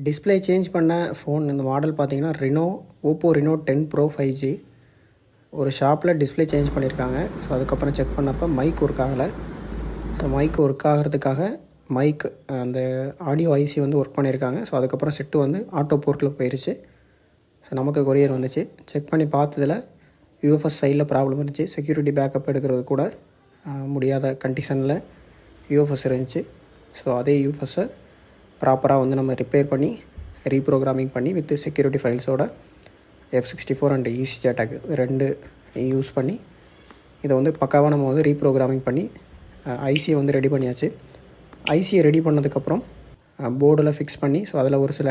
Display change பண்ண phone இந்த model பார்த்தீங்கன்னா ஓப்போ ரெனோ 10 ப்ரோ 5G. ஒரு ஷாப்பில் டிஸ்பிளே சேஞ்ச் பண்ணியிருக்காங்க. ஸோ அதுக்கப்புறம் செக் பண்ணப்போ மைக் ஒர்க் ஆகலை. ஸோ மைக் ஒர்க் ஆகிறதுக்காக அந்த ஆடியோ ஐசி வந்து ஒர்க் பண்ணியிருக்காங்க. ஸோ அதுக்கப்புறம் செட்டு வந்து ஆட்டோ போர்ட்டில் போயிடுச்சு. ஸோ நமக்கு கொரியர் வந்துச்சு. செக் பண்ணி பார்த்ததில் யூஎஃப்எஸ் சைடில் ப்ராப்ளம் இருந்துச்சு. செக்யூரிட்டி பேக்கப் எடுக்கிறது கூட முடியாத கண்டிஷனில் யூஎஃப்எஸ் இருந்துச்சு. ஸோ அதே யூஎஃப்எஸ்ஸை ப்ராப்பராக வந்து நம்ம ரிப்பேர் பண்ணி ரீப்ரோக்ராமிங் பண்ணி வித் செக்யூரிட்டி ஃபைல்ஸோட F64 and ECG attack 2 use பண்ணி இதை வந்து பக்காவாக நம்ம வந்து ரீப்ரோக்ராமிங் பண்ணி ஐசியை வந்து ரெடி பண்ணியாச்சு. ஐசியை ரெடி பண்ணதுக்கப்புறம் போர்டில் ஃபிக்ஸ் பண்ணி, ஸோ அதில் ஒரு சில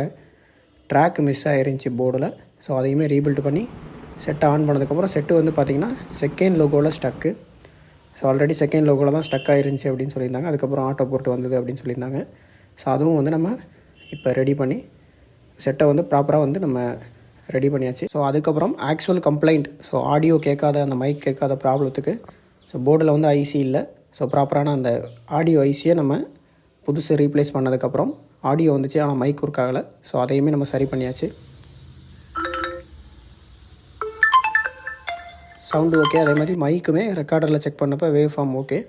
ட்ராக் மிஸ் ஆகிருந்துச்சி போர்டில். ஸோ அதையுமே ரீபில்ட் பண்ணி செட்டை ஆன் பண்ணதுக்கப்புறம் செட்டு வந்து பார்த்திங்கன்னா செகண்ட் லோகோவில் ஸ்டக்கு. ஸோ ஆல்ரெடி செகண்ட் லோகோவில் தான் ஸ்டக் ஆகிருந்துச்சி அப்படின்னு சொல்லியிருந்தாங்க. அதுக்கப்புறம் ஆட்டோ போர்ட் வந்தது அப்படின்னு சொல்லியிருந்தாங்க. ஸோ அதுவும் வந்து நம்ம இப்போ ரெடி பண்ணி செட்டை வந்து ப்ராப்பராக வந்து நம்ம ரெடி பண்ணியாச்சு. ஸோ அதுக்கப்புறம் ஆக்சுவல் கம்ப்ளைண்ட், ஸோ ஆடியோ கேட்காத அந்த மைக் கேட்காத ப்ராப்ளத்துக்கு ஸோ போர்டில் வந்து ஐசி இல்லை. ஸோ ப்ராப்பரான அந்த ஆடியோ ஐசியை நம்ம புதுசு ரீப்ளேஸ் பண்ணதுக்கப்புறம் ஆடியோ வந்துச்சு, ஆனால் மைக் ஒர்க் ஆகலை. ஸோ அதையுமே நம்ம சரி பண்ணியாச்சு. Sound okay. அதே மாதிரி மைக்குமே ரெக்கார்டரில் செக் பண்ணப்போ வேவ் ஃபார்ம் ஓகே.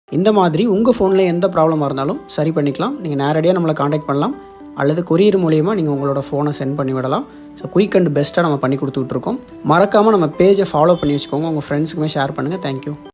இந்த மாதிரி உங்கள் ஃபோனில் எந்த ப்ராப்ளமாக இருந்தாலும் சரி பண்ணிக்கலாம். நீங்கள் நேரடியாக நம்மளை காண்டாக்ட் பண்ணலாம், அல்லது கொரியர் மூலியமாக நீங்கள் உங்களோட ஃபோனை சென்ட் பண்ணி விடலாம். ஸோ குயிக் அண்ட் பெஸ்ட்டாக நம்ம பண்ணி கொடுத்துட்ருக்கோம். மறக்காமல் நம்ம பேஜை ஃபாலோ பண்ணி வச்சுக்கோங்க. உங்கள் ஃப்ரெண்ட்ஸுக்குமே ஷேர் பண்ணுங்கள். தேங்க்யூ.